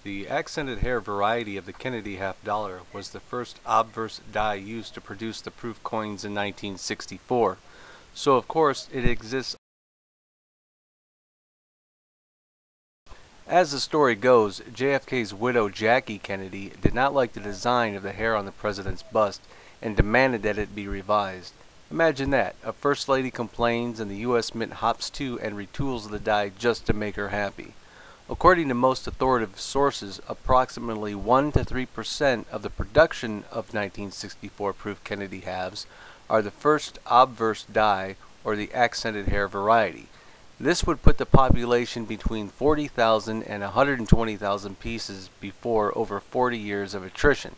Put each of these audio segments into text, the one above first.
The accented hair variety of the Kennedy half dollar was the first obverse die used to produce the proof coins in 1964, so of course it exists. As the story goes, JFK's widow Jackie Kennedy did not like the design of the hair on the president's bust and demanded that it be revised. Imagine that, a first lady complains and the U.S. Mint hops to and retools the die just to make her happy. According to most authoritative sources, approximately 1 to 3% of the production of 1964 proof Kennedy halves are the first obverse die or the accented hair variety. This would put the population between 40,000 and 120,000 pieces before over 40 years of attrition.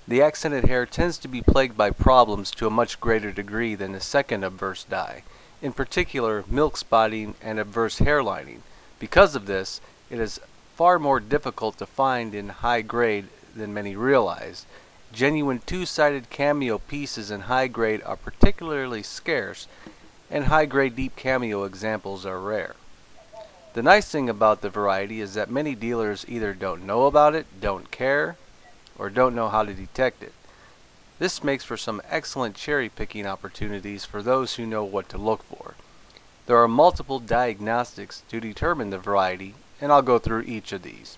The accented hair tends to be plagued by problems to a much greater degree than the second obverse die, in particular milk spotting and obverse hairlining. Because of this, it is far more difficult to find in high grade than many realize. Genuine two-sided cameo pieces in high grade are particularly scarce, and high-grade deep cameo examples are rare. The nice thing about the variety is that many dealers either don't know about it, don't care, or don't know how to detect it. This makes for some excellent cherry-picking opportunities for those who know what to look for. There are multiple diagnostics to determine the variety, and I'll go through each of these.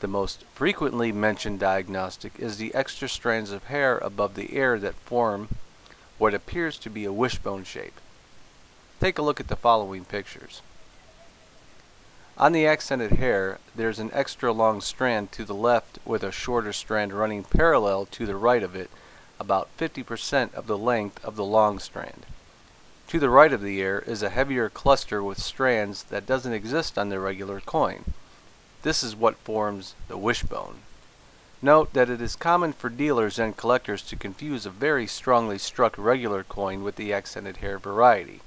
The most frequently mentioned diagnostic is the extra strands of hair above the ear that form what appears to be a wishbone shape. Take a look at the following pictures. On the accented hair, there's an extra long strand to the left with a shorter strand running parallel to the right of it, about 50% of the length of the long strand. To the right of the ear is a heavier cluster with strands that doesn't exist on the regular coin. This is what forms the wishbone. Note that it is common for dealers and collectors to confuse a very strongly struck regular coin with the accented hair variety.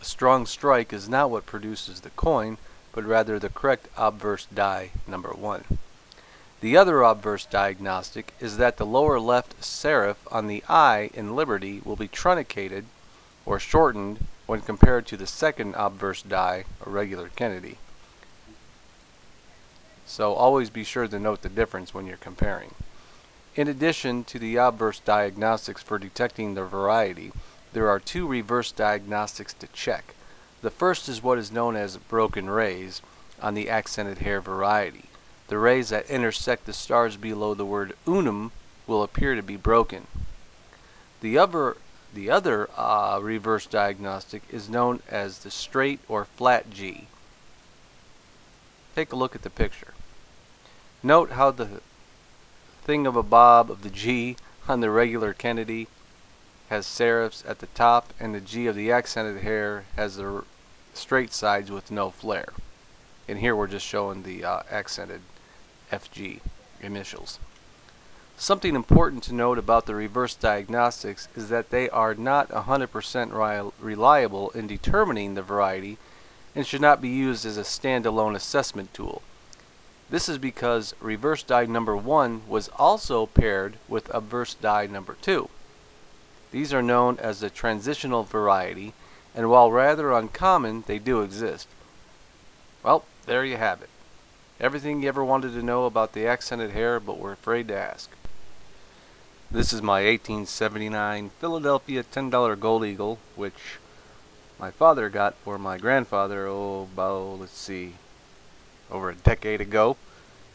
A strong strike is not what produces the coin, but rather the correct obverse die number 1. The other obverse diagnostic is that the lower left serif on the I in Liberty will be truncated or shortened when compared to the second obverse die, a regular Kennedy. So always be sure to note the difference when you're comparing. In addition to the obverse diagnostics for detecting the variety, there are two reverse diagnostics to check. The first is what is known as broken rays on the accented hair variety. The rays that intersect the stars below the word unum will appear to be broken. The other reverse diagnostic is known as the straight or flat G. Take a look at the picture. Note how the thingamabob of the G on the regular Kennedy has serifs at the top, and the G of the accented hair has the straight sides with no flare. And here we're just showing the accented FG initials. Something important to note about the reverse diagnostics is that they are not 100% reliable in determining the variety and should not be used as a standalone assessment tool. This is because reverse die number 1 was also paired with obverse die number 2. These are known as the transitional variety, and while rather uncommon, they do exist. Well, there you have it. Everything you ever wanted to know about the accented hair but were afraid to ask. This is my 1879 Philadelphia $10 Gold Eagle, which my father got for my grandfather, about, over a decade ago.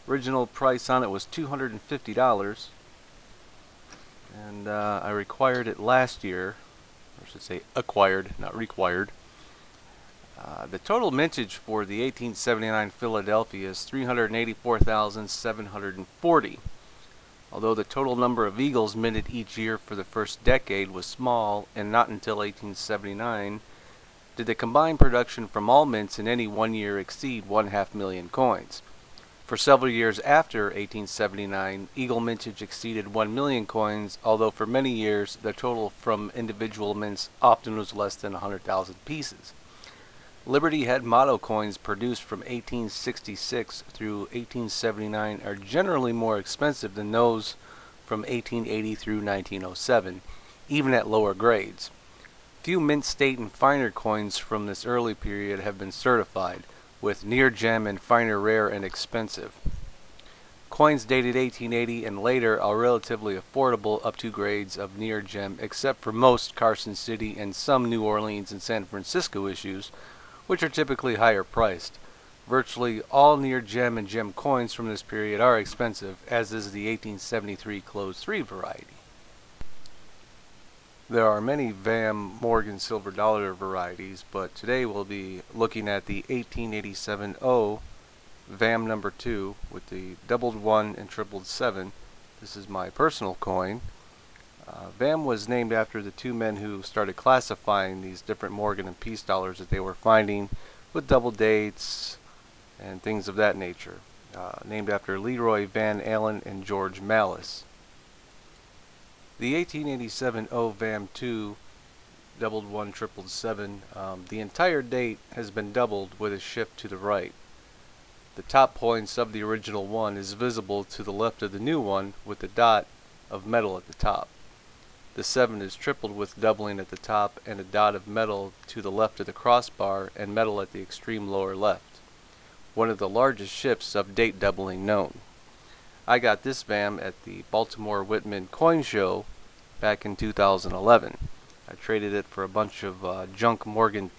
Original price on it was $250, and I required it last year, or I should say acquired, not required. The total mintage for the 1879 Philadelphia is 384,740. Although the total number of eagles minted each year for the first decade was small, and not until 1879 did the combined production from all mints in any one year exceed 500,000 coins. For several years after 1879, eagle mintage exceeded 1 million coins, although for many years the total from individual mints often was less than 100,000 pieces. Liberty head motto coins produced from 1866 through 1879 are generally more expensive than those from 1880 through 1907, even at lower grades. Few mint state and finer coins from this early period have been certified. with near gem and finer rare and expensive. Coins dated 1880 and later are relatively affordable up to grades of near gem, except for most Carson City and some New Orleans and San Francisco issues, which are typically higher priced. Virtually all near gem and gem coins from this period are expensive, as is the 1873 closed 3 variety. There are many VAM Morgan silver dollar varieties, but today we'll be looking at the 1887-0 VAM number 2 with the doubled 1 and tripled 7. This is my personal coin. VAM was named after the two men who started classifying these different Morgan and Peace dollars that they were finding with double dates and things of that nature. Named after Leroy Van Allen and George Mallis. The 1887-0 VAM 2 doubled 1 tripled 7, the entire date has been doubled with a shift to the right. The top points of the original one is visible to the left of the new one with the dot of metal at the top. The 7 is tripled with doubling at the top and a dot of metal to the left of the crossbar and metal at the extreme lower left. One of the largest shifts of date doubling known. I got this VAM at the Baltimore Whitman Coin Show back in 2011. I traded it for a bunch of junk Morgan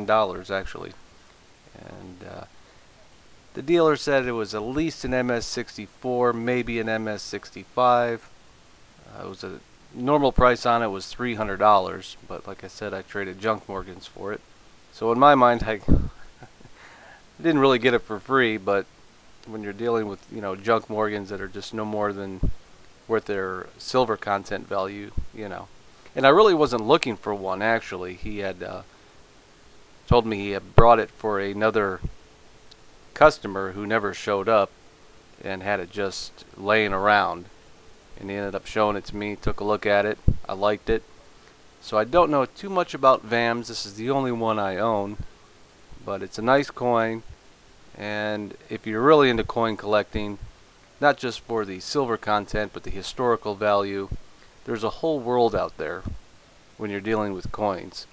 dollars actually, and the dealer said it was at least an MS-64, maybe an MS-65. It was a normal price on it was $300, but like I said, I traded junk Morgans for it. So in my mind, I didn't really get it for free, but when you're dealing with, you know, junk Morgans that are just no more than worth their silver content value, you know. And I really wasn't looking for one, actually. He had told me he had brought it for another customer who never showed up and had it just laying around. And he ended up showing it to me, took a look at it, I liked it. So I don't know too much about VAMs. This is the only one I own, but it's a nice coin. And if you're really into coin collecting, not just for the silver content but the historical value, there's a whole world out there when you're dealing with coins.